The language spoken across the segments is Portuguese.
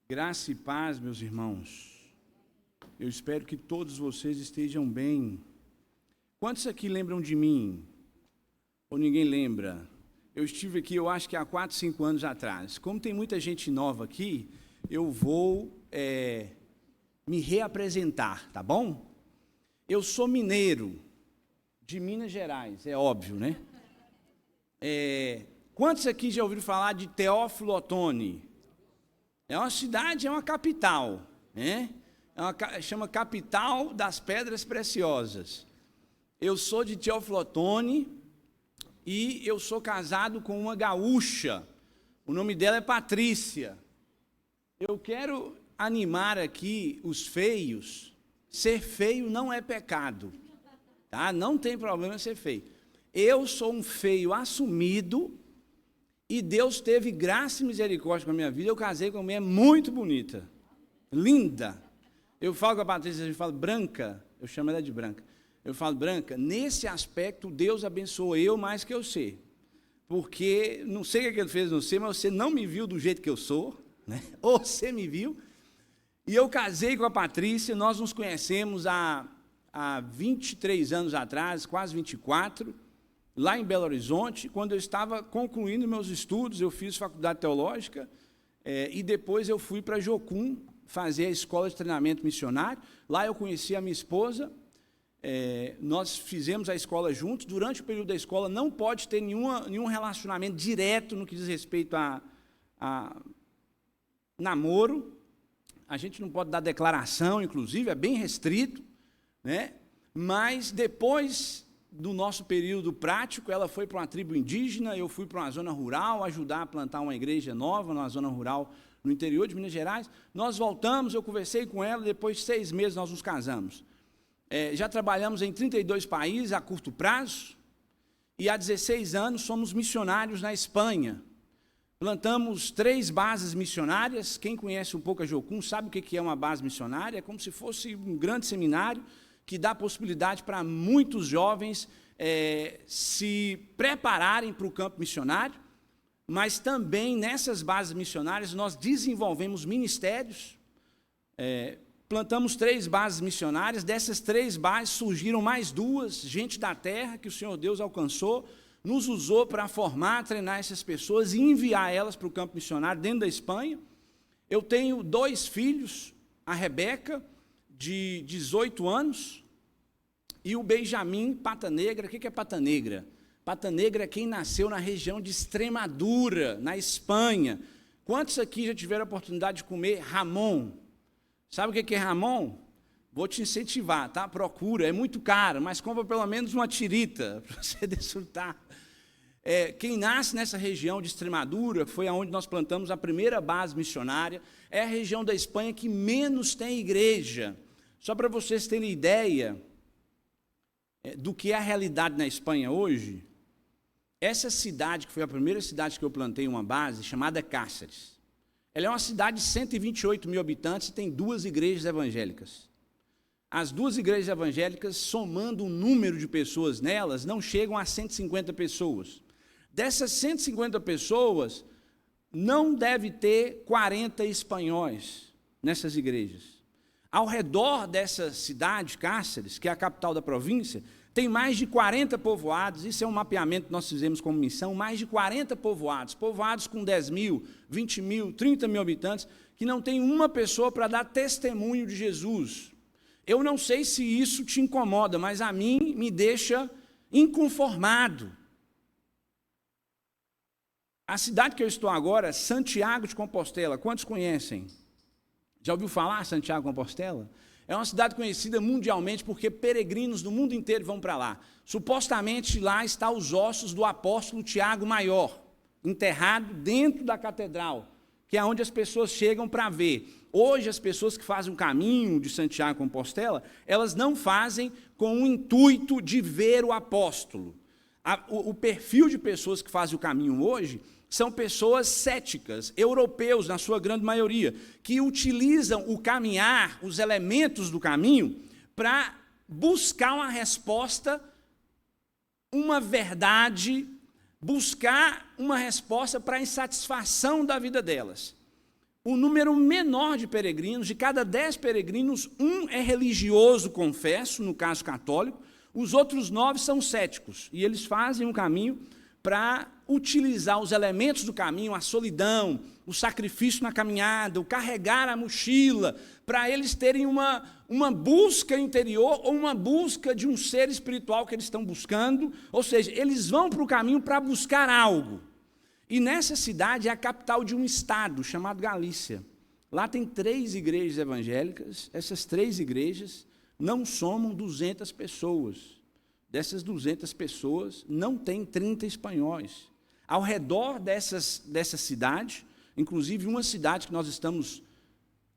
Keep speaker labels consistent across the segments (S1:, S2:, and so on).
S1: Graça e paz, meus irmãos. Eu espero que todos vocês estejam bem. Quantos aqui lembram de mim? Ou ninguém lembra? Eu estive aqui, eu acho que há 4, 5 anos atrás. Como tem muita gente nova aqui, eu vou me reapresentar, tá bom? Eu sou mineiro, de Minas Gerais, é óbvio, né? Quantos aqui já ouviram falar de Teófilo Otoni? É uma cidade, é uma capital, né? Chama Capital das Pedras Preciosas. Eu sou de Teófilo Otoni e eu sou casado com uma gaúcha. O nome dela é Patrícia. Eu quero animar aqui os feios. Ser feio não é pecado, tá? Não tem problema ser feio. Eu sou um feio assumido. E Deus teve graça e misericórdia com a minha vida. Eu casei com uma mulher muito bonita, linda. Eu falo com a Patrícia, a gente fala branca, eu chamo ela de branca. Eu falo branca, nesse aspecto Deus abençoou eu mais que você. Porque, não sei o que ele fez no você, mas você não me viu do jeito que eu sou, né? Ou você me viu. E eu casei com a Patrícia, nós nos conhecemos há 23 anos atrás, quase 24, lá em Belo Horizonte. Quando eu estava concluindo meus estudos, eu fiz faculdade teológica, e depois eu fui para Jocum fazer a escola de treinamento missionário. Lá eu conheci a minha esposa, nós fizemos a escola juntos. Durante o período da escola não pode ter nenhum relacionamento direto no que diz respeito a namoro. A gente não pode dar declaração, inclusive, é bem restrito, né? Mas depois do nosso período prático, ela foi para uma tribo indígena, eu fui para uma zona rural, ajudar a plantar uma igreja nova numa zona rural no interior de Minas Gerais. Nós voltamos, eu conversei com ela, depois de 6 meses nós nos casamos. Já trabalhamos em 32 países a curto prazo, e há 16 anos somos missionários na Espanha. Plantamos 3 bases missionárias. Quem conhece um pouco a Jocum sabe o que é uma base missionária. É como se fosse um grande seminário que dá possibilidade para muitos jovens se prepararem para o campo missionário, mas também nessas bases missionárias nós desenvolvemos ministérios. Plantamos 3 bases missionárias. Dessas 3 bases surgiram mais 2, gente da terra que o Senhor Deus alcançou, nos usou para formar, treinar essas pessoas e enviar elas para o campo missionário dentro da Espanha. Eu tenho 2 filhos, a Rebeca, de 18 anos, e o Benjamin Pata Negra. O que é Pata Negra? Pata Negra é quem nasceu na região de Extremadura, na Espanha. Quantos aqui já tiveram a oportunidade de comer Ramon? Sabe o que é Ramon? Vou te incentivar, tá? Procura, é muito caro, mas compra pelo menos uma tirita para você desfrutar. Quem nasce nessa região de Extremadura, foi aonde nós plantamos a primeira base missionária, é a região da Espanha que menos tem igreja. Só para vocês terem ideia do que é a realidade na Espanha hoje, essa cidade, que foi a primeira cidade que eu plantei uma base, chamada Cáceres, ela é uma cidade de 128 mil habitantes e tem 2 igrejas evangélicas. As 2 igrejas evangélicas, somando o número de pessoas nelas, não chegam a 150 pessoas. Dessas 150 pessoas, não deve ter 40 espanhóis nessas igrejas. Ao redor dessa cidade, Cáceres, que é a capital da província, tem mais de 40 povoados. Isso é um mapeamento que nós fizemos como missão, mais de 40 povoados com 10 mil, 20 mil, 30 mil habitantes, que não tem uma pessoa para dar testemunho de Jesus. Eu não sei se isso te incomoda, mas a mim me deixa inconformado. A cidade que eu estou agora, Santiago de Compostela, quantos conhecem? Já ouviu falar Santiago de Compostela? É uma cidade conhecida mundialmente porque peregrinos do mundo inteiro vão para lá. Supostamente lá estão os ossos do apóstolo Tiago Maior, enterrado dentro da catedral, que é onde as pessoas chegam para ver. Hoje, as pessoas que fazem o caminho de Santiago de Compostela, elas não fazem com o intuito de ver o apóstolo. O perfil de pessoas que fazem o caminho hoje são pessoas céticas, europeus, na sua grande maioria, que utilizam o caminhar, os elementos do caminho, para buscar uma resposta, uma verdade, buscar uma resposta para a insatisfação da vida delas. o número menor de peregrinos, de cada 10 peregrinos, um é religioso, confesso, no caso católico, os outros 9 são céticos, e eles fazem um caminho para utilizar os elementos do caminho, a solidão, o sacrifício na caminhada, o carregar a mochila, para eles terem uma busca interior ou uma busca de um ser espiritual que eles estão buscando, ou seja, eles vão para o caminho para buscar algo. E nessa cidade é a capital de um estado chamado Galícia. Lá tem 3 igrejas evangélicas, essas 3 igrejas não somam 200 pessoas. Dessas 200 pessoas, não tem 30 espanhóis. Ao redor dessa cidade, inclusive uma cidade que nós estamos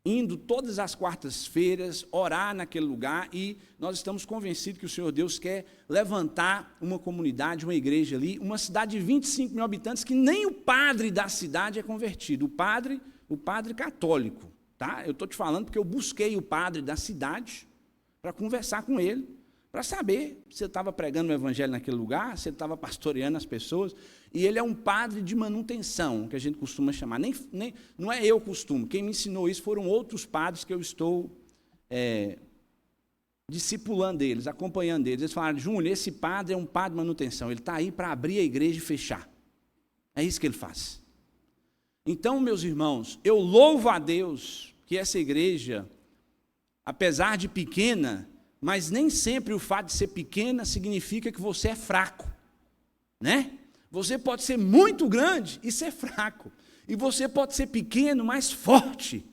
S1: indo todas as quartas-feiras, orar naquele lugar, e nós estamos convencidos que o Senhor Deus quer levantar uma comunidade, uma igreja ali, uma cidade de 25 mil habitantes, que nem o padre da cidade é convertido, o padre católico. Tá? Eu estou te falando porque eu busquei o padre da cidade para conversar com ele, para saber se ele estava pregando o evangelho naquele lugar, se ele estava pastoreando as pessoas, e ele é um padre de manutenção, que a gente costuma chamar, não é eu costumo, quem me ensinou isso foram outros padres que eu estou discipulando eles, acompanhando eles. Eles falaram: Júnior, esse padre é um padre de manutenção, ele está aí para abrir a igreja e fechar, é isso que ele faz. Então, meus irmãos, eu louvo a Deus que essa igreja, apesar de pequena, mas nem sempre o fato de ser pequena significa que você é fraco, né? Você pode ser muito grande e ser fraco, e você pode ser pequeno, mas forte.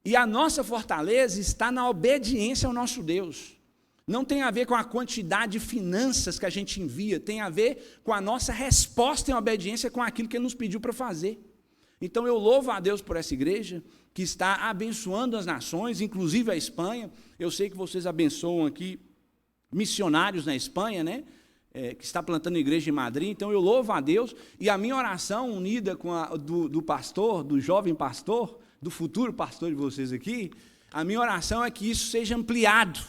S1: E a nossa fortaleza está na obediência ao nosso Deus. Não tem a ver com a quantidade de finanças que a gente envia, tem a ver com a nossa resposta em obediência com aquilo que Ele nos pediu para fazer. Então eu louvo a Deus por essa igreja, que está abençoando as nações, inclusive a Espanha. Eu sei que vocês abençoam aqui missionários na Espanha, né? Que está plantando igreja em Madrid. Então eu louvo a Deus, e a minha oração unida com a do pastor, do jovem pastor, do futuro pastor de vocês aqui, a minha oração é que isso seja ampliado,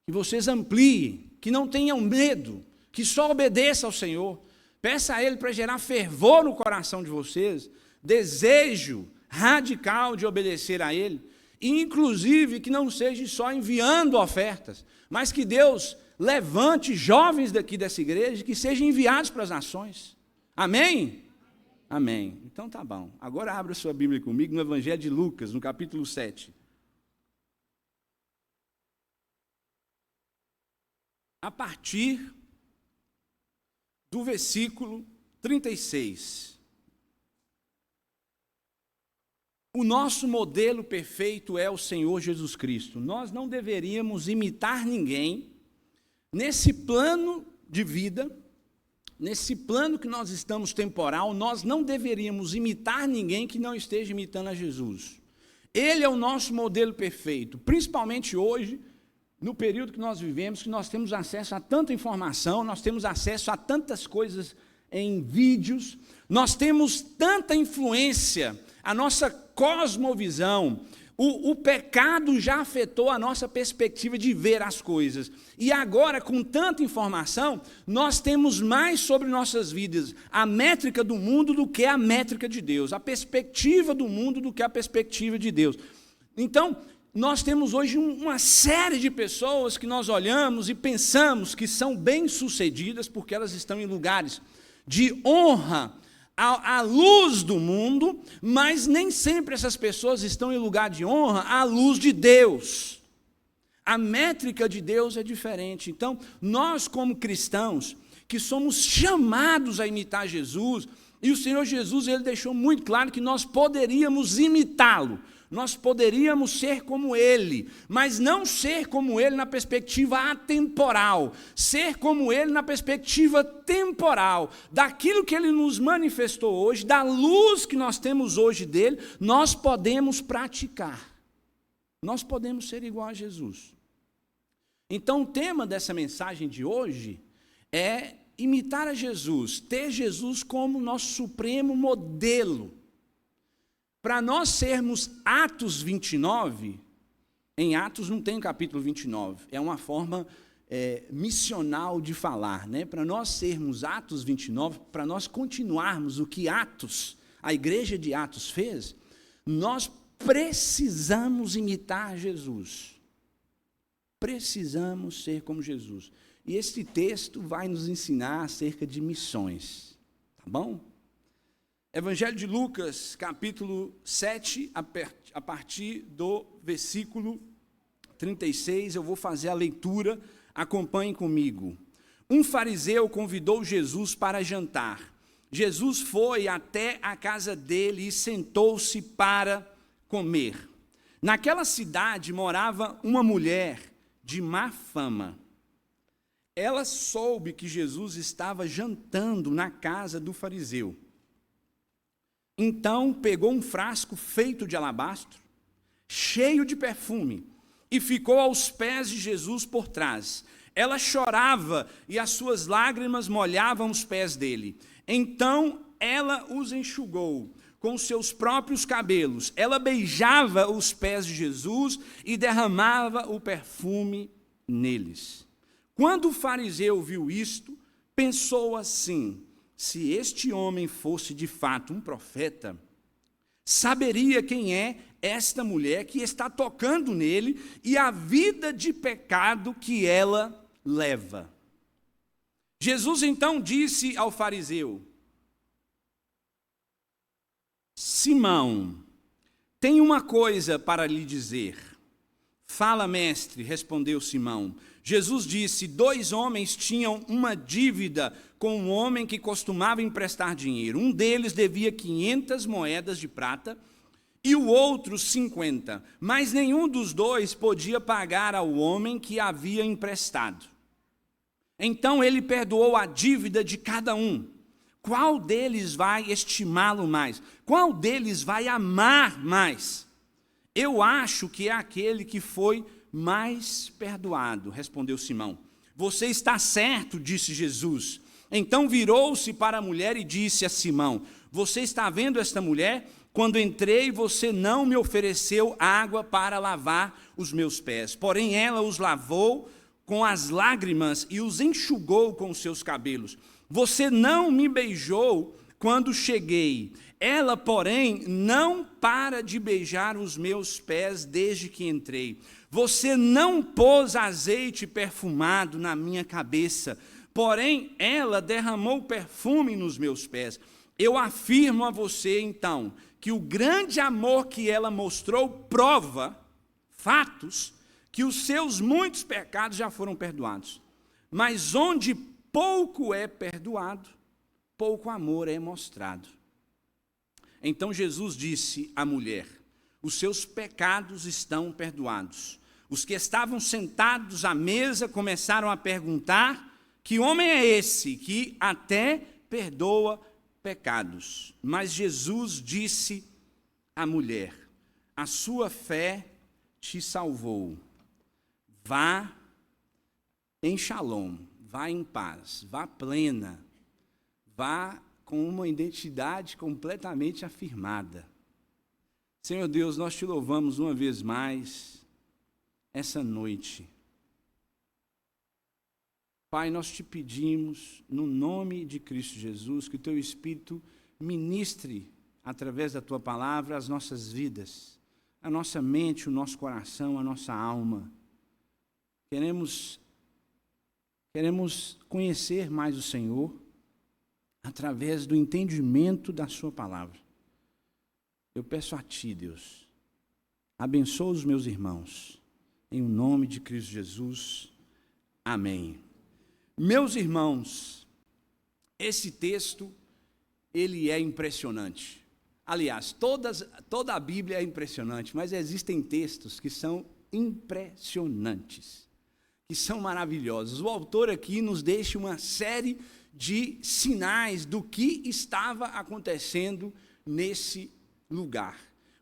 S1: que vocês ampliem, que não tenham medo, que só obedeça ao Senhor. Peça a Ele para gerar fervor no coração de vocês, desejo radical de obedecer a Ele, e inclusive que não seja só enviando ofertas, mas que Deus levante jovens daqui dessa igreja que sejam enviados para as nações. Amém? Amém. Então tá bom. Agora abra sua Bíblia comigo no Evangelho de Lucas, no capítulo 7. A partir do versículo 36. O nosso modelo perfeito é o Senhor Jesus Cristo. Nós não deveríamos imitar ninguém nesse plano de vida, nesse plano que nós estamos temporal. Nós não deveríamos imitar ninguém que não esteja imitando a Jesus. Ele é o nosso modelo perfeito, principalmente hoje, no período que nós vivemos, que nós temos acesso a tanta informação, nós temos acesso a tantas coisas em vídeos, nós temos tanta influência, a nossa cosmovisão, o pecado já afetou a nossa perspectiva de ver as coisas. E agora, com tanta informação, nós temos mais sobre nossas vidas a métrica do mundo do que a métrica de Deus, a perspectiva do mundo do que a perspectiva de Deus. Então, nós temos hoje uma série de pessoas que nós olhamos e pensamos que são bem-sucedidas porque elas estão em lugares de honra à luz do mundo, mas nem sempre essas pessoas estão em lugar de honra à luz de Deus. A métrica de Deus é diferente. Então, nós como cristãos, que somos chamados a imitar Jesus, e o Senhor Jesus, Ele deixou muito claro que nós poderíamos imitá-lo, nós poderíamos ser como Ele, mas não ser como Ele na perspectiva atemporal, ser como Ele na perspectiva temporal, daquilo que Ele nos manifestou hoje, da luz que nós temos hoje dEle, nós podemos praticar, nós podemos ser igual a Jesus. Então o tema dessa mensagem de hoje é imitar a Jesus, ter Jesus como nosso supremo modelo. Para nós sermos Atos 29, em Atos não tem o capítulo 29, é uma forma missional de falar, né? Para nós sermos Atos 29, para nós continuarmos o que Atos, a igreja de Atos fez, Nós precisamos imitar Jesus. Precisamos ser como Jesus. E esse texto vai nos ensinar acerca de missões. Tá bom? Evangelho de Lucas, capítulo 7, a partir do versículo 36, eu vou fazer a leitura, acompanhem comigo. Um fariseu convidou Jesus para jantar. Jesus foi até a casa dele e sentou-se para comer. Naquela cidade morava uma mulher de má fama. Ela soube que Jesus estava jantando na casa do fariseu. Então pegou um frasco feito de alabastro, cheio de perfume, e ficou aos pés de Jesus por trás. Ela chorava e as suas lágrimas molhavam os pés dele. Então ela os enxugou com seus próprios cabelos. Ela beijava os pés de Jesus e derramava o perfume neles. Quando o fariseu viu isto, pensou assim: se este homem fosse de fato um profeta, saberia quem é esta mulher que está tocando nele e a vida de pecado que ela leva. Jesus então disse ao fariseu: Simão, tenho uma coisa para lhe dizer. Fala, mestre, respondeu Simão. Jesus disse: 2 homens tinham uma dívida com um homem que costumava emprestar dinheiro. Um deles devia 500 moedas de prata e o outro 50. Mas nenhum dos dois podia pagar ao homem que havia emprestado. Então ele perdoou a dívida de cada um. Qual deles vai estimá-lo mais? Qual deles vai amar mais? Eu acho que é aquele que foi mais perdoado, respondeu Simão. Você está certo, disse Jesus. Então virou-se para a mulher e disse a Simão: você está vendo esta mulher? Quando entrei, você não me ofereceu água para lavar os meus pés. Porém, ela os lavou com as lágrimas e os enxugou com os seus cabelos. Você não me beijou quando cheguei. Ela, porém, não para de beijar os meus pés desde que entrei. Você não pôs azeite perfumado na minha cabeça, porém, ela derramou perfume nos meus pés. Eu afirmo a você, então, que o grande amor que ela mostrou prova, fatos, que os seus muitos pecados já foram perdoados. Mas onde pouco é perdoado, pouco amor é mostrado. Então Jesus disse à mulher: os seus pecados estão perdoados. Os que estavam sentados à mesa começaram a perguntar: que homem é esse que até perdoa pecados? Mas Jesus disse à mulher: a sua fé te salvou. Vá em shalom, vá em paz, vá plena, vá com uma identidade completamente afirmada. Senhor Deus, nós te louvamos uma vez mais essa noite. Pai, nós te pedimos, no nome de Cristo Jesus, que o teu Espírito ministre, através da tua palavra, as nossas vidas, a nossa mente, o nosso coração, a nossa alma. Queremos conhecer mais o Senhor através do entendimento da sua palavra. Eu peço a ti, Deus, abençoa os meus irmãos, em o nome de Cristo Jesus. Amém. Meus irmãos, esse texto, ele é impressionante. Aliás, toda a Bíblia é impressionante, mas existem textos que são impressionantes, que são maravilhosos. O autor aqui nos deixa uma série de sinais do que estava acontecendo nesse lugar.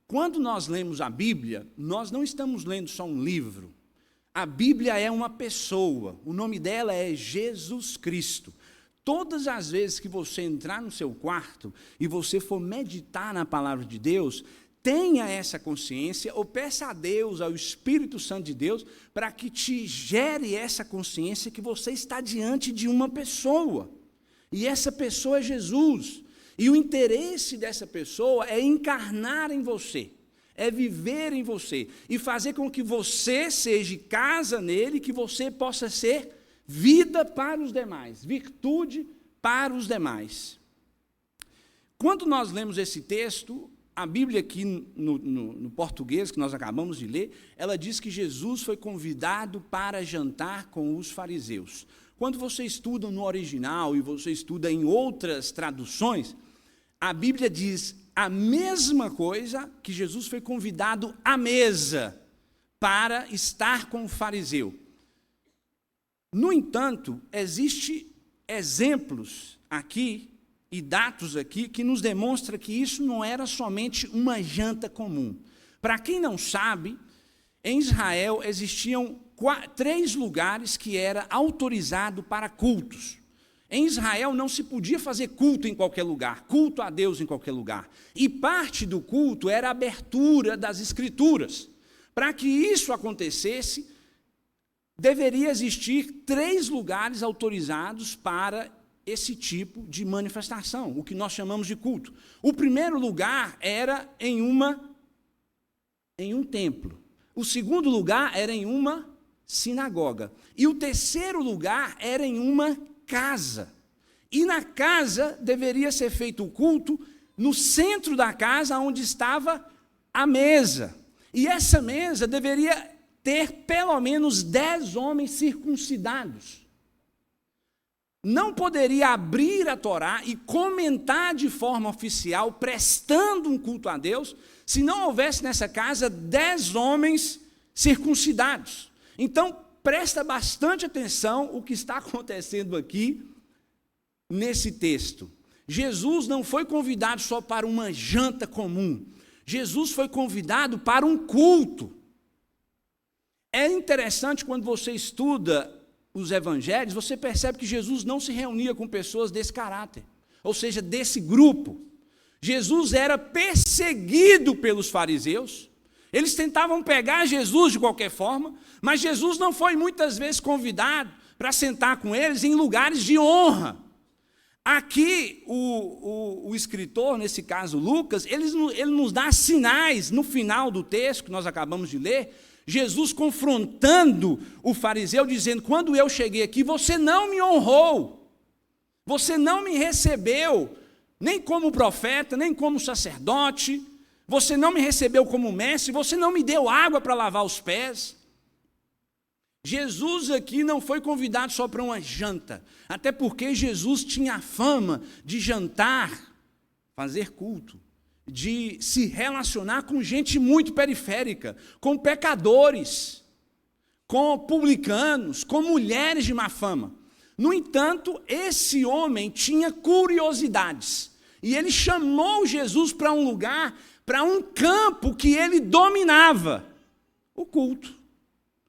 S1: Quando nós lemos a Bíblia, nós não estamos lendo só um livro. A Bíblia é uma pessoa, o nome dela é Jesus Cristo. Todas as vezes que você entrar no seu quarto e você for meditar na palavra de Deus, tenha essa consciência, ou peça a Deus, ao Espírito Santo de Deus, para que te gere essa consciência que você está diante de uma pessoa. E essa pessoa é Jesus. E o interesse dessa pessoa é encarnar em você, é viver em você e fazer com que você seja casa nele, que você possa ser vida para os demais, virtude para os demais. Quando nós lemos esse texto, a Bíblia aqui no português, que nós acabamos de ler, ela diz que Jesus foi convidado para jantar com os fariseus. Quando você estuda no original e você estuda em outras traduções, a Bíblia diz a mesma coisa, que Jesus foi convidado à mesa para estar com o fariseu. No entanto, existem exemplos aqui e dados aqui que nos demonstram que isso não era somente uma janta comum. Para quem não sabe, em Israel existiam 3 lugares que era autorizado para cultos. Em Israel não se podia fazer culto em qualquer lugar, culto a Deus em qualquer lugar. E parte do culto era a abertura das Escrituras. Para que isso acontecesse, deveria existir 3 lugares autorizados para esse tipo de manifestação, o que nós chamamos de culto. O primeiro lugar era em um templo. O segundo lugar era em uma sinagoga. E o terceiro lugar era em uma casa. E na casa deveria ser feito o culto no centro da casa, onde estava a mesa. E essa mesa deveria ter pelo menos 10 homens circuncidados. Não poderia abrir a Torá e comentar de forma oficial, prestando um culto a Deus, se não houvesse nessa casa 10 homens circuncidados. Então, presta bastante atenção o que está acontecendo aqui nesse texto. Jesus não foi convidado só para uma janta comum. Jesus foi convidado para um culto. É interessante quando você estuda os evangelhos, você percebe que Jesus não se reunia com pessoas desse caráter, ou seja, desse grupo. Jesus era perseguido pelos fariseus, eles tentavam pegar Jesus de qualquer forma, mas Jesus não foi muitas vezes convidado para sentar com eles em lugares de honra. Aqui, o escritor, nesse caso Lucas, ele nos dá sinais no final do texto que nós acabamos de ler, Jesus confrontando o fariseu, dizendo: quando eu cheguei aqui, você não me honrou, você não me recebeu, nem como profeta, nem como sacerdote, você não me recebeu como mestre, você não me deu água para lavar os pés. Jesus aqui não foi convidado só para uma janta, até porque Jesus tinha a fama de jantar, fazer culto, de se relacionar com gente muito periférica, com pecadores, com publicanos, com mulheres de má fama. No entanto, esse homem tinha curiosidades, e ele chamou Jesus para um lugar, para um campo que ele dominava, o culto.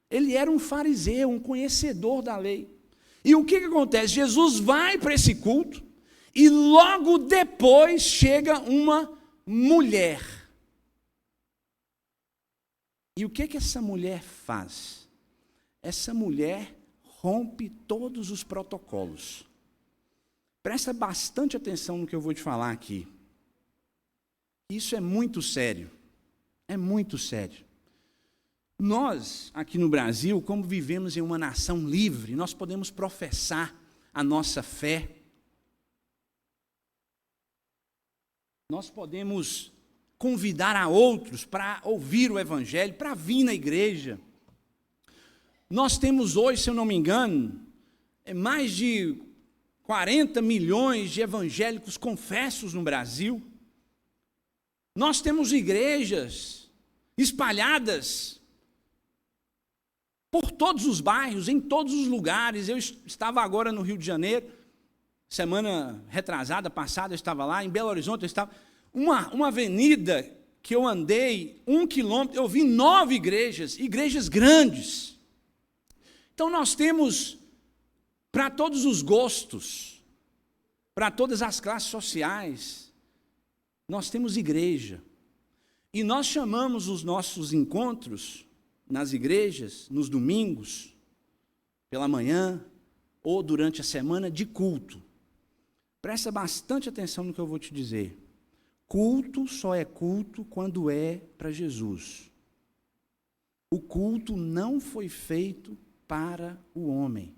S1: Ele era um fariseu, um conhecedor da lei. E o que acontece? Jesus vai para esse culto, e logo depois chega uma mulher. E o que essa mulher faz? Essa mulher rompe todos os protocolos. Presta bastante atenção no que eu vou te falar aqui. Isso é muito sério. É muito sério. Nós, aqui no Brasil, como vivemos em uma nação livre, nós podemos professar a nossa fé. Nós podemos convidar a outros para ouvir o Evangelho, para vir na igreja. Nós temos hoje, se eu não me engano, mais de 40 milhões de evangélicos confessos no Brasil. Nós temos igrejas espalhadas por todos os bairros, em todos os lugares. Eu estava agora no Rio de Janeiro, semana retrasada, passada, eu estava lá, em Belo Horizonte, eu estava... Uma avenida que eu andei 1 quilômetro, eu vi 9 igrejas grandes. Então nós temos, para todos os gostos, para todas as classes sociais, nós temos igreja. E nós chamamos os nossos encontros nas igrejas, nos domingos, pela manhã, ou durante a semana, de culto. Presta bastante atenção no que eu vou te dizer. Culto só é culto quando é para Jesus. O culto não foi feito para o homem.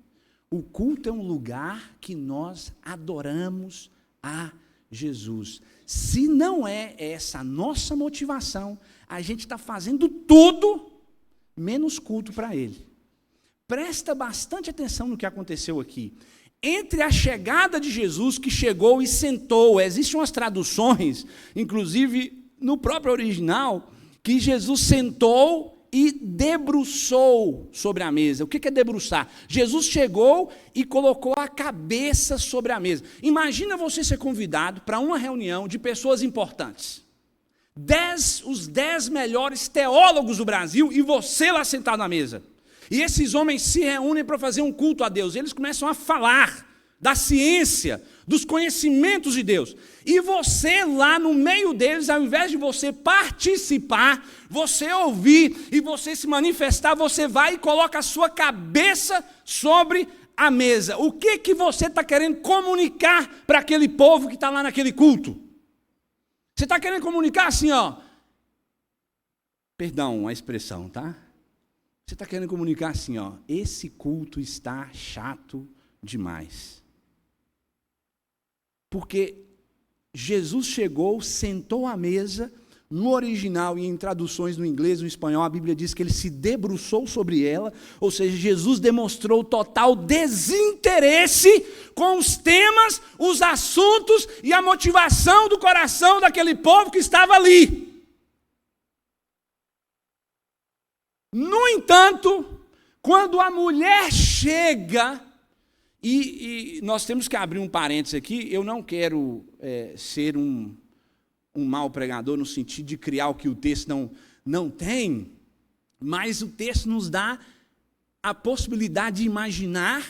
S1: O culto é um lugar que nós adoramos a Jesus. Se não é essa a nossa motivação, a gente está fazendo tudo menos culto para Ele. Presta bastante atenção no que aconteceu aqui. Entre a chegada de Jesus, que chegou e sentou, existem umas traduções, inclusive no próprio original, que Jesus sentou e debruçou sobre a mesa. O que é debruçar? Jesus chegou e colocou a cabeça sobre a mesa. Imagina você ser convidado para uma reunião de pessoas importantes. Os 10 melhores teólogos do Brasil e você lá sentado na mesa. E esses homens se reúnem para fazer um culto a Deus. Eles começam a falar da ciência, dos conhecimentos de Deus. E você lá no meio deles, ao invés de você participar, você ouvir e você se manifestar, você vai e coloca a sua cabeça sobre a mesa. O que você está querendo comunicar para aquele povo que está lá naquele culto? Você está querendo comunicar assim, ó. Perdão a expressão, tá? Você está querendo comunicar assim, ó. Esse culto está chato demais. Porque Jesus chegou, sentou à mesa, no original e em traduções no inglês, no espanhol, a Bíblia diz que ele se debruçou sobre ela, ou seja, Jesus demonstrou total desinteresse com os temas, os assuntos e a motivação do coração daquele povo que estava ali. No entanto, quando a mulher chega, e nós temos que abrir um parênteses aqui, eu não quero ser um mau pregador no sentido de criar o que o texto não tem, mas o texto nos dá a possibilidade de imaginar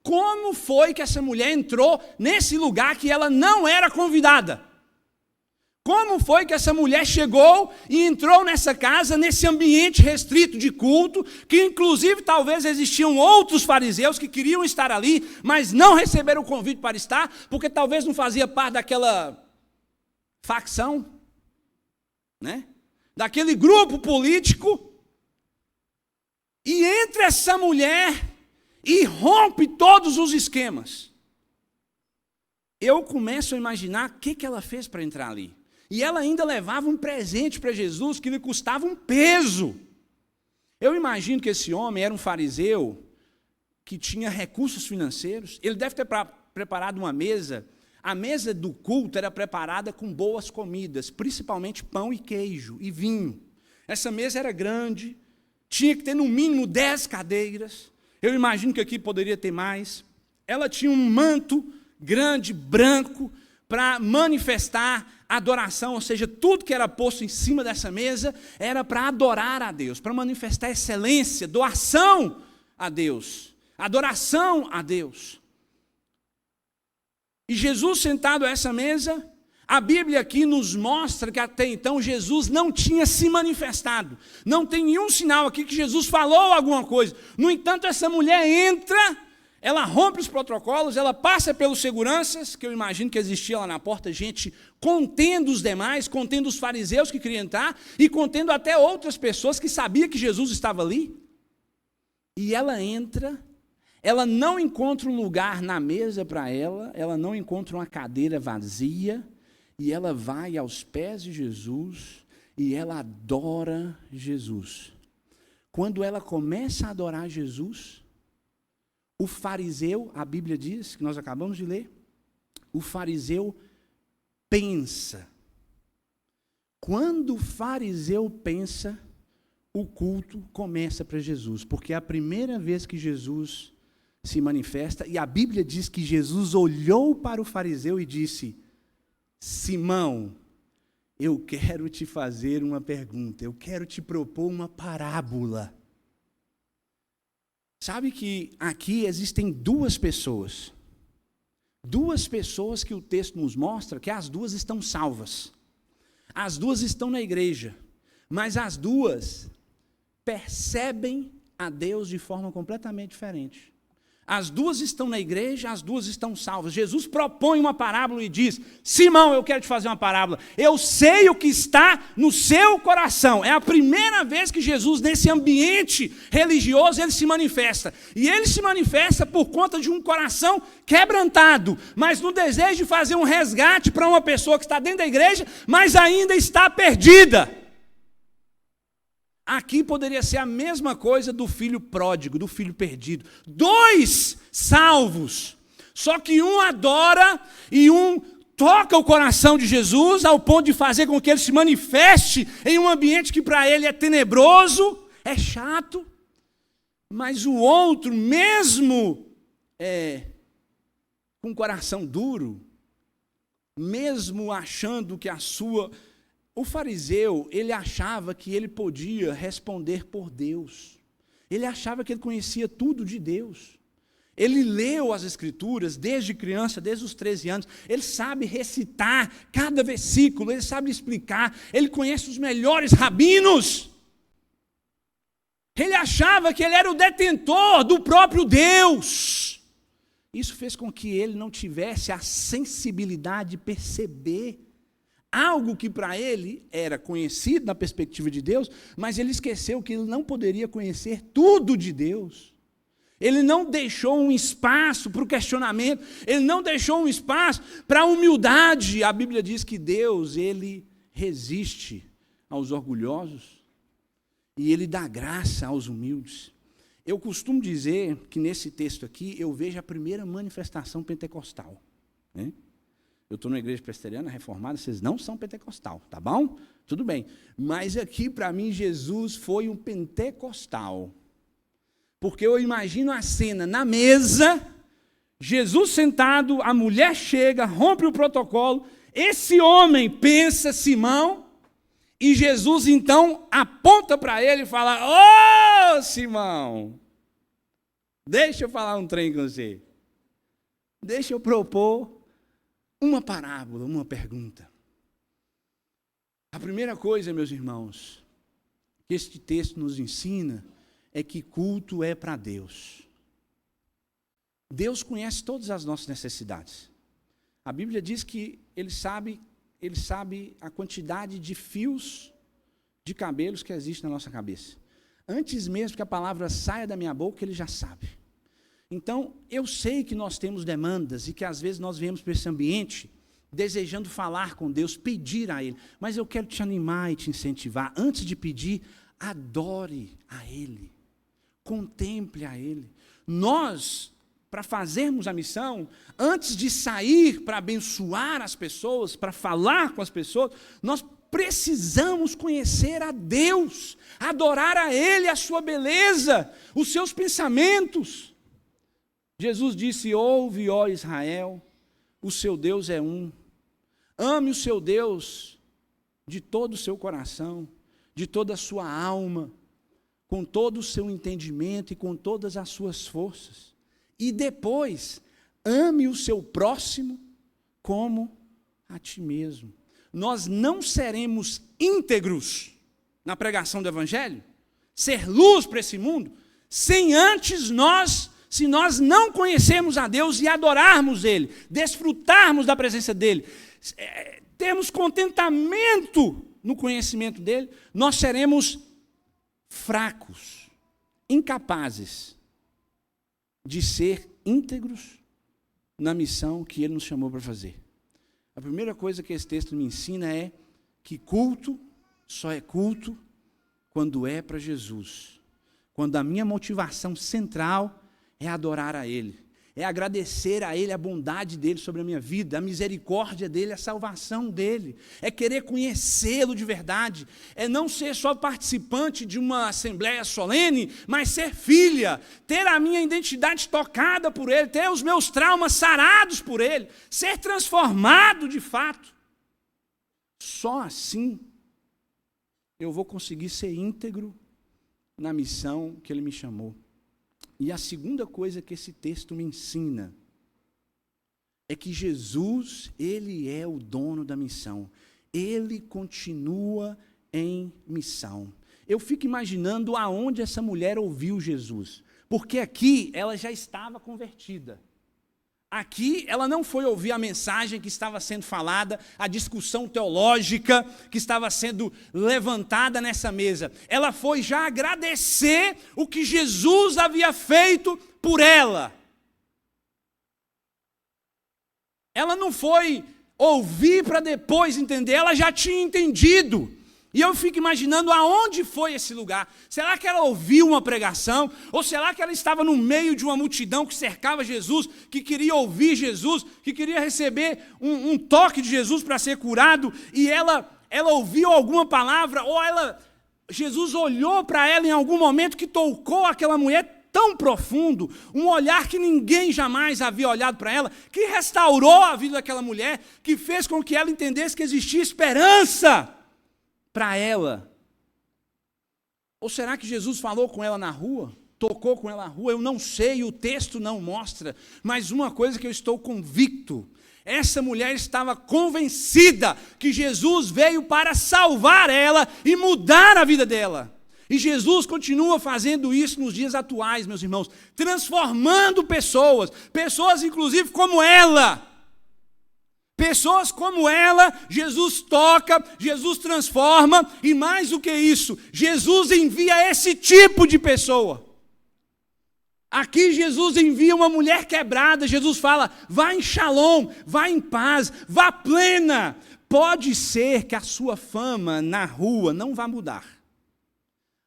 S1: como foi que essa mulher entrou nesse lugar que ela não era convidada. Como foi que essa mulher chegou e entrou nessa casa, nesse ambiente restrito de culto, que inclusive talvez existiam outros fariseus que queriam estar ali, mas não receberam o convite para estar, porque talvez não fazia parte daquela facção, né? Daquele grupo político. E entra essa mulher e rompe todos os esquemas. Eu começo a imaginar o que ela fez para entrar ali. E ela ainda levava um presente para Jesus que lhe custava um peso. Eu imagino que esse homem era um fariseu que tinha recursos financeiros. Ele deve ter preparado uma mesa. A mesa do culto era preparada com boas comidas, principalmente pão e queijo e vinho. Essa mesa era grande, tinha que ter no mínimo 10 cadeiras. Eu imagino que aqui poderia ter mais. Ela tinha um manto grande, branco, para manifestar adoração, ou seja, tudo que era posto em cima dessa mesa era para adorar a Deus, para manifestar excelência, doação a Deus, adoração a Deus. E Jesus sentado a essa mesa, a Bíblia aqui nos mostra que até então Jesus não tinha se manifestado, não tem nenhum sinal aqui que Jesus falou alguma coisa. No entanto, essa mulher entra, ela rompe os protocolos, ela passa pelos seguranças, que eu imagino que existia lá na porta, gente contendo os demais, contendo os fariseus que queriam entrar, e contendo até outras pessoas que sabiam que Jesus estava ali. E ela entra, ela não encontra um lugar na mesa para ela não encontra uma cadeira vazia, e ela vai aos pés de Jesus, e ela adora Jesus. Quando ela começa a adorar Jesus, o fariseu, a Bíblia diz, que nós acabamos de ler, o fariseu pensa. Quando o fariseu pensa, o culto começa para Jesus, porque é a primeira vez que Jesus se manifesta, e a Bíblia diz que Jesus olhou para o fariseu e disse: Simão, eu quero te fazer uma pergunta, eu quero te propor uma parábola. Sabe que aqui existem duas pessoas que o texto nos mostra que as duas estão salvas, as duas estão na igreja, mas as duas percebem a Deus de forma completamente diferente. As duas estão na igreja, as duas estão salvas. Jesus propõe uma parábola e diz: Simão, eu quero te fazer uma parábola. Eu sei o que está no seu coração. É a primeira vez que Jesus, nesse ambiente religioso, ele se manifesta. E ele se manifesta por conta de um coração quebrantado, mas no desejo de fazer um resgate para uma pessoa que está dentro da igreja, mas ainda está perdida. Aqui poderia ser a mesma coisa do filho pródigo, do filho perdido. Dois salvos, só que um adora e um toca o coração de Jesus ao ponto de fazer com que ele se manifeste em um ambiente que para ele é tenebroso, é chato. Mas o outro, mesmo com o coração duro, mesmo achando que o fariseu, ele achava que ele podia responder por Deus. Ele achava que ele conhecia tudo de Deus. Ele leu as Escrituras desde criança, desde os 13 anos. Ele sabe recitar cada versículo, ele sabe explicar. Ele conhece os melhores rabinos. Ele achava que ele era o detentor do próprio Deus. Isso fez com que ele não tivesse a sensibilidade de perceber algo que para ele era conhecido na perspectiva de Deus, mas ele esqueceu que ele não poderia conhecer tudo de Deus. Ele não deixou um espaço para o questionamento, ele não deixou um espaço para a humildade. A Bíblia diz que Deus, ele resiste aos orgulhosos e ele dá graça aos humildes. Eu costumo dizer que nesse texto aqui eu vejo a primeira manifestação pentecostal, né? Eu estou numa igreja presbiteriana, reformada, vocês não são pentecostal, tá bom? Tudo bem. Mas aqui, para mim, Jesus foi um pentecostal. Porque eu imagino a cena na mesa, Jesus sentado, a mulher chega, rompe o protocolo, esse homem pensa, Simão, e Jesus então aponta para ele e fala: ô Simão, deixa eu falar um trem com você. Deixa eu propor uma parábola, uma pergunta. A primeira coisa, meus irmãos, que este texto nos ensina é que culto é para Deus. Deus conhece todas as nossas necessidades. A Bíblia diz que Ele sabe a quantidade de fios de cabelos que existe na nossa cabeça. Antes mesmo que a palavra saia da minha boca, Ele já sabe. Então, eu sei que nós temos demandas e que às vezes nós viemos para esse ambiente desejando falar com Deus, pedir a Ele. Mas eu quero te animar e te incentivar. Antes de pedir, adore a Ele. Contemple a Ele. Nós, para fazermos a missão, antes de sair para abençoar as pessoas, para falar com as pessoas, nós precisamos conhecer a Deus, adorar a Ele, a sua beleza, os seus pensamentos. Jesus disse: ouve, ó Israel, o seu Deus é um. Ame o seu Deus de todo o seu coração, de toda a sua alma, com todo o seu entendimento e com todas as suas forças. E depois, ame o seu próximo como a ti mesmo. Nós não seremos íntegros na pregação do Evangelho, ser luz para esse mundo, sem antes se nós não conhecermos a Deus e adorarmos Ele, desfrutarmos da presença dEle, termos contentamento no conhecimento dEle, nós seremos fracos, incapazes de ser íntegros na missão que Ele nos chamou para fazer. A primeira coisa que esse texto me ensina é que culto só é culto quando é para Jesus, quando a minha motivação central é adorar a Ele, é agradecer a Ele a bondade dEle sobre a minha vida, a misericórdia dEle, a salvação dEle, é querer conhecê-lo de verdade, é não ser só participante de uma assembleia solene, mas ser filha, ter a minha identidade tocada por Ele, ter os meus traumas sarados por Ele, ser transformado de fato. Só assim eu vou conseguir ser íntegro na missão que Ele me chamou. E a segunda coisa que esse texto me ensina é que Jesus, Ele é o dono da missão. Ele continua em missão. Eu fico imaginando aonde essa mulher ouviu Jesus. Porque aqui ela já estava convertida. Aqui ela não foi ouvir a mensagem que estava sendo falada, a discussão teológica que estava sendo levantada nessa mesa. Ela foi já agradecer o que Jesus havia feito por ela. Ela não foi ouvir para depois entender, ela já tinha entendido. E eu fico imaginando aonde foi esse lugar. Será que ela ouviu uma pregação? Ou será que ela estava no meio de uma multidão que cercava Jesus, que queria ouvir Jesus, que queria receber um toque de Jesus para ser curado, e ela ouviu alguma palavra, ou Jesus olhou para ela em algum momento que tocou aquela mulher tão profundo, um olhar que ninguém jamais havia olhado para ela, que restaurou a vida daquela mulher, que fez com que ela entendesse que existia esperança para ela. Ou será que Jesus falou com ela na rua? Tocou com ela na rua? Eu não sei, o texto não mostra. Mas uma coisa que eu estou convicto, essa mulher estava convencida que Jesus veio para salvar ela e mudar a vida dela. E Jesus continua fazendo isso nos dias atuais, meus irmãos, transformando pessoas inclusive como ela. Pessoas como ela, Jesus toca, Jesus transforma, e mais do que isso, Jesus envia esse tipo de pessoa. Aqui Jesus envia uma mulher quebrada, Jesus fala, vá em shalom, vá em paz, vá plena. Pode ser que a sua fama na rua não vá mudar.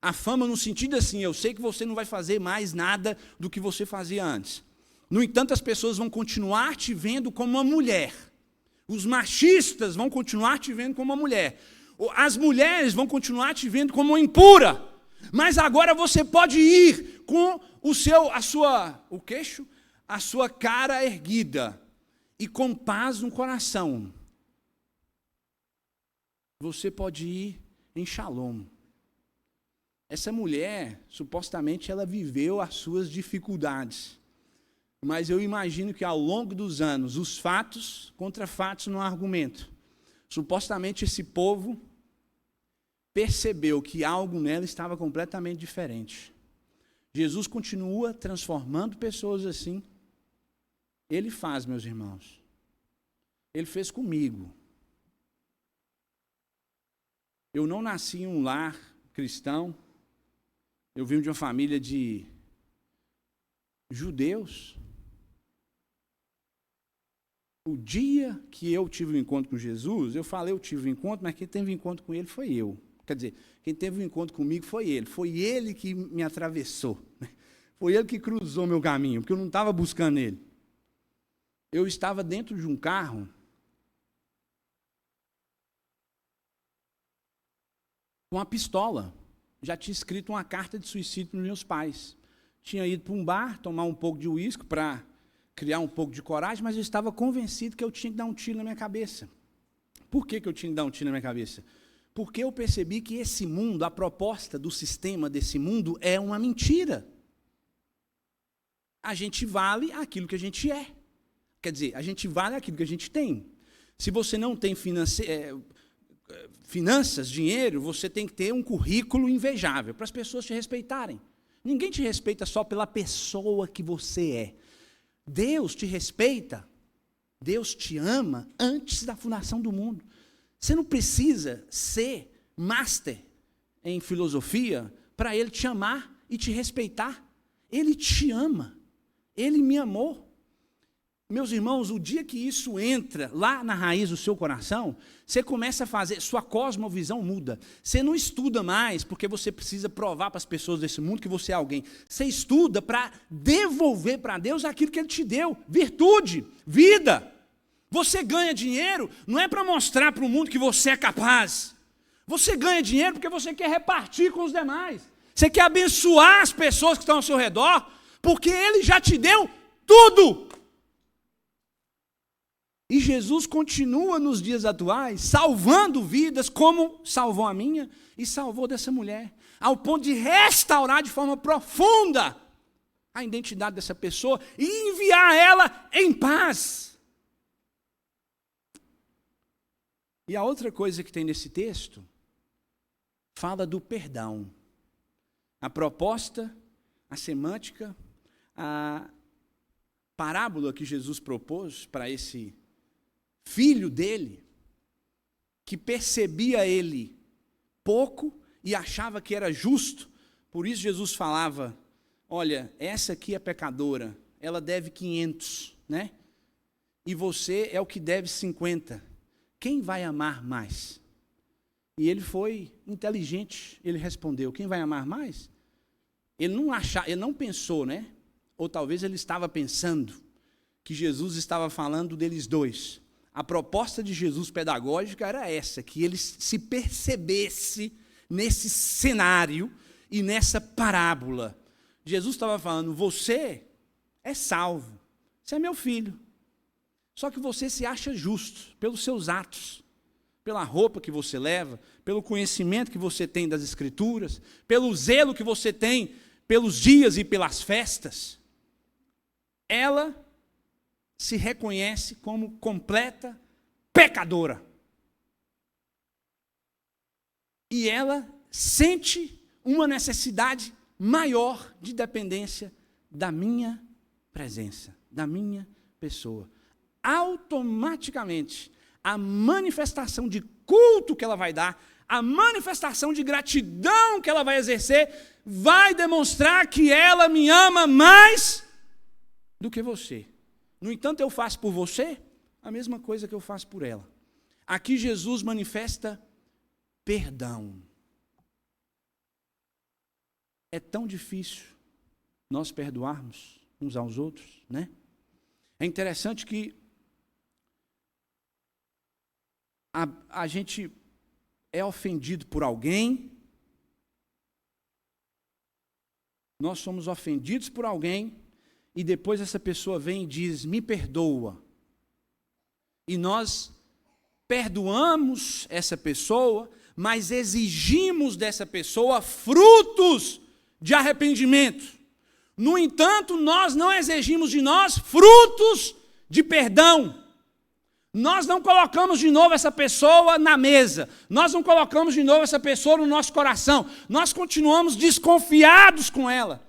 S1: A fama no sentido assim, eu sei que você não vai fazer mais nada do que você fazia antes. No entanto, as pessoas vão continuar te vendo como uma mulher. Os machistas vão continuar te vendo como uma mulher. As mulheres vão continuar te vendo como uma impura. Mas agora você pode ir com o queixo, a sua cara erguida e com paz no coração. Você pode ir em shalom. Essa mulher, supostamente, ela viveu as suas dificuldades. Mas eu imagino que ao longo dos anos, os fatos contra fatos no argumento. Supostamente esse povo percebeu que algo nela estava completamente diferente. Jesus continua transformando pessoas assim. Ele faz, meus irmãos. Ele fez comigo. Eu não nasci em um lar cristão. Eu vim de uma família de judeus. O dia que eu tive um encontro com Jesus, eu falei eu tive um encontro, mas quem teve um encontro com ele foi eu. Quer dizer, quem teve um encontro comigo foi ele. Foi ele que me atravessou. Foi ele que cruzou meu caminho, porque eu não estava buscando ele. Eu estava dentro de um carro com uma pistola. Já tinha escrito uma carta de suicídio para os meus pais. Tinha ido para um bar, tomar um pouco de uísque para criar um pouco de coragem, mas eu estava convencido que eu tinha que dar um tiro na minha cabeça. Por que eu tinha que dar um tiro na minha cabeça? Porque eu percebi que esse mundo, a proposta do sistema desse mundo é uma mentira. A gente vale aquilo que a gente é. Quer dizer, a gente vale aquilo que a gente tem. Se você não tem finanças, dinheiro, você tem que ter um currículo invejável para as pessoas te respeitarem. Ninguém te respeita só pela pessoa que você é. Deus te respeita, Deus te ama antes da fundação do mundo. Você não precisa ser master em filosofia para Ele te amar e te respeitar. Ele te ama, Ele me amou. Meus irmãos, o dia que isso entra lá na raiz do seu coração, você começa a fazer, sua cosmovisão muda. Você não estuda mais porque você precisa provar para as pessoas desse mundo que você é alguém. Você estuda para devolver para Deus aquilo que Ele te deu, virtude, vida. Você ganha dinheiro não é para mostrar para o mundo que você é capaz. Você ganha dinheiro porque você quer repartir com os demais. Você quer abençoar as pessoas que estão ao seu redor, porque Ele já te deu tudo. E Jesus continua nos dias atuais, salvando vidas, como salvou a minha e salvou dessa mulher, ao ponto de restaurar de forma profunda a identidade dessa pessoa e enviar ela em paz. E a outra coisa que tem nesse texto, fala do perdão. A proposta, a semântica, a parábola que Jesus propôs para esse filho dele, que percebia ele pouco e achava que era justo. Por isso Jesus falava, olha, essa aqui é pecadora, ela deve 500, né? E você é o que deve 50. Quem vai amar mais? E ele foi inteligente, ele respondeu, quem vai amar mais? Ele não pensou, né? Ou talvez ele estava pensando que Jesus estava falando deles dois. A proposta de Jesus pedagógica era essa, que ele se percebesse nesse cenário e nessa parábola. Jesus estava falando, você é salvo, você é meu filho. Só que você se acha justo pelos seus atos, pela roupa que você leva, pelo conhecimento que você tem das Escrituras, pelo zelo que você tem pelos dias e pelas festas. Ela se reconhece como completa pecadora. E ela sente uma necessidade maior de dependência da minha presença, da minha pessoa. Automaticamente, a manifestação de culto que ela vai dar, a manifestação de gratidão que ela vai exercer, vai demonstrar que ela me ama mais do que você. No entanto, eu faço por você a mesma coisa que eu faço por ela. Aqui Jesus manifesta perdão. É tão difícil nós perdoarmos uns aos outros, né? É interessante que a gente é ofendido por alguém, nós somos ofendidos por alguém, e depois essa pessoa vem e diz, me perdoa. E nós perdoamos essa pessoa, mas exigimos dessa pessoa frutos de arrependimento. No entanto, nós não exigimos de nós frutos de perdão. Nós não colocamos de novo essa pessoa na mesa. Nós não colocamos de novo essa pessoa no nosso coração. Nós continuamos desconfiados com ela.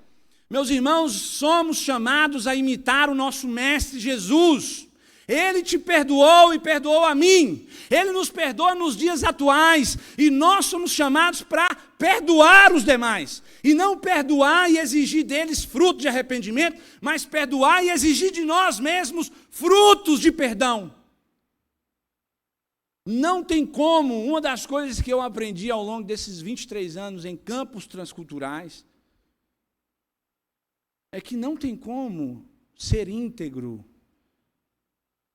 S1: Meus irmãos, somos chamados a imitar o nosso Mestre Jesus. Ele te perdoou e perdoou a mim. Ele nos perdoa nos dias atuais. E nós somos chamados para perdoar os demais. E não perdoar e exigir deles fruto de arrependimento, mas perdoar e exigir de nós mesmos frutos de perdão. Não tem como, uma das coisas que eu aprendi ao longo desses 23 anos em campos transculturais, é que não tem como ser íntegro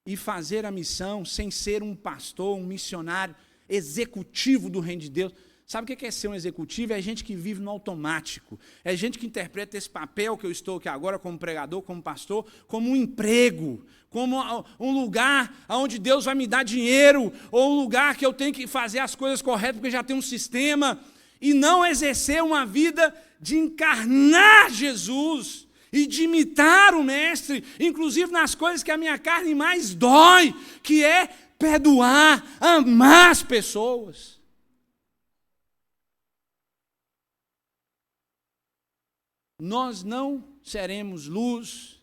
S1: e fazer a missão sem ser um pastor, um missionário executivo do reino de Deus. Sabe o que é ser um executivo? É gente que vive no automático. É gente que interpreta esse papel que eu estou aqui agora como pregador, como pastor, como um emprego, como um lugar onde Deus vai me dar dinheiro, ou um lugar que eu tenho que fazer as coisas corretas porque já tem um sistema, e não exercer uma vida de encarnar Jesus e de imitar o Mestre, inclusive nas coisas que a minha carne mais dói, que é perdoar, amar as pessoas. Nós não seremos luz,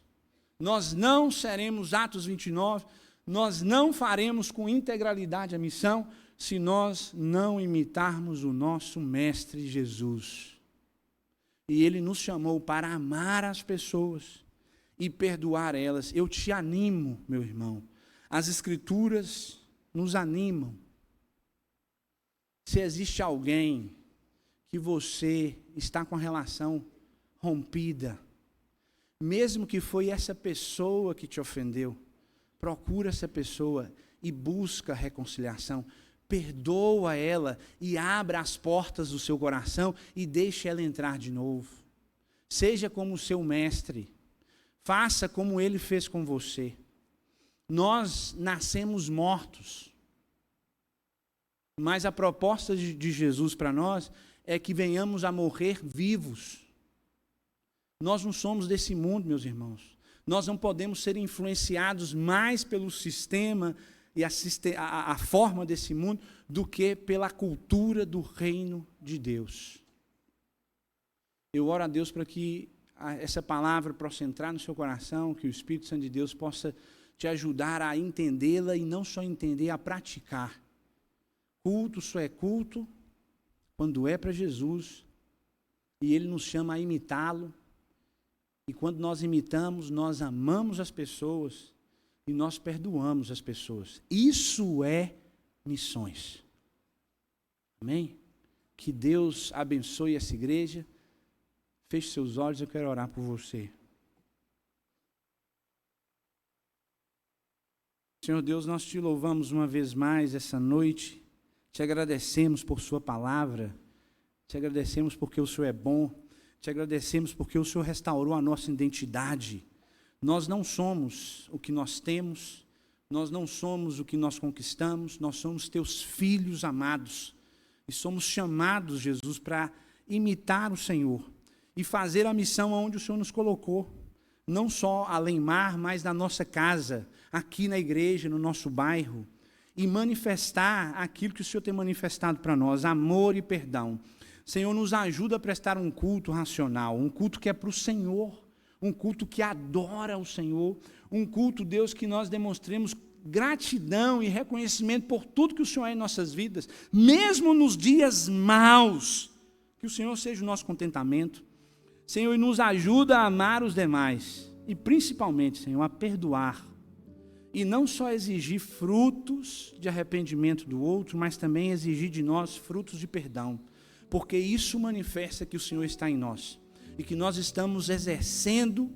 S1: nós não seremos Atos 29, nós não faremos com integralidade a missão se nós não imitarmos o nosso Mestre Jesus. E Ele nos chamou para amar as pessoas e perdoar elas. Eu te animo, meu irmão. As Escrituras nos animam. Se existe alguém que você está com a relação rompida, mesmo que foi essa pessoa que te ofendeu, procura essa pessoa e busca a reconciliação. Perdoa ela e abra as portas do seu coração e deixe ela entrar de novo. Seja como o seu mestre. Faça como ele fez com você. Nós nascemos mortos. Mas a proposta de Jesus para nós é que venhamos a morrer vivos. Nós não somos desse mundo, meus irmãos. Nós não podemos ser influenciados mais pelo sistema e a forma desse mundo, do que pela cultura do reino de Deus. Eu oro a Deus para que essa palavra possa entrar no seu coração, que o Espírito Santo de Deus possa te ajudar a entendê-la e não só entender, a praticar. Culto só é culto quando é para Jesus e Ele nos chama a imitá-lo. E quando nós imitamos, nós amamos as pessoas e nós perdoamos as pessoas. Isso é missões. Amém? Que Deus abençoe essa igreja. Feche seus olhos, eu quero orar por você. Senhor Deus, nós te louvamos uma vez mais essa noite. Te agradecemos por sua palavra. Te agradecemos porque o Senhor é bom. Te agradecemos porque o Senhor restaurou a nossa identidade. Nós não somos o que nós temos. Nós não somos o que nós conquistamos. Nós somos teus filhos amados. E somos chamados, Jesus, para imitar o Senhor e fazer a missão onde o Senhor nos colocou. Não só além mar, mas na nossa casa, aqui na igreja, no nosso bairro. E manifestar aquilo que o Senhor tem manifestado para nós, amor e perdão. Senhor, nos ajuda a prestar um culto racional, um culto que é para o Senhor, um culto que adora o Senhor, um culto, Deus, que nós demonstremos gratidão e reconhecimento por tudo que o Senhor é em nossas vidas, mesmo nos dias maus. Que o Senhor seja o nosso contentamento. Senhor, e nos ajuda a amar os demais e principalmente, Senhor, a perdoar. E não só exigir frutos de arrependimento do outro, mas também exigir de nós frutos de perdão. Porque isso manifesta que o Senhor está em nós. E que nós estamos exercendo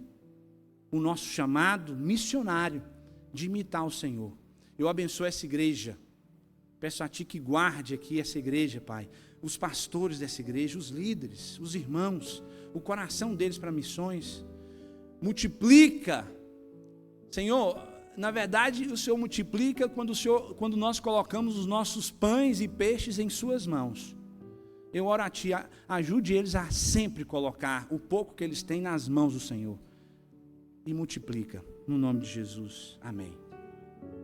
S1: o nosso chamado missionário de imitar o Senhor. Eu abençoo essa igreja. Peço a Ti que guarde aqui essa igreja, Pai. Os pastores dessa igreja, os líderes, os irmãos, o coração deles para missões. Multiplica. Senhor, na verdade, o Senhor multiplica quando nós colocamos os nossos pães e peixes em Suas mãos. Eu oro a Ti, ajude eles a sempre colocar o pouco que eles têm nas mãos do Senhor. E multiplica, no nome de Jesus. Amém.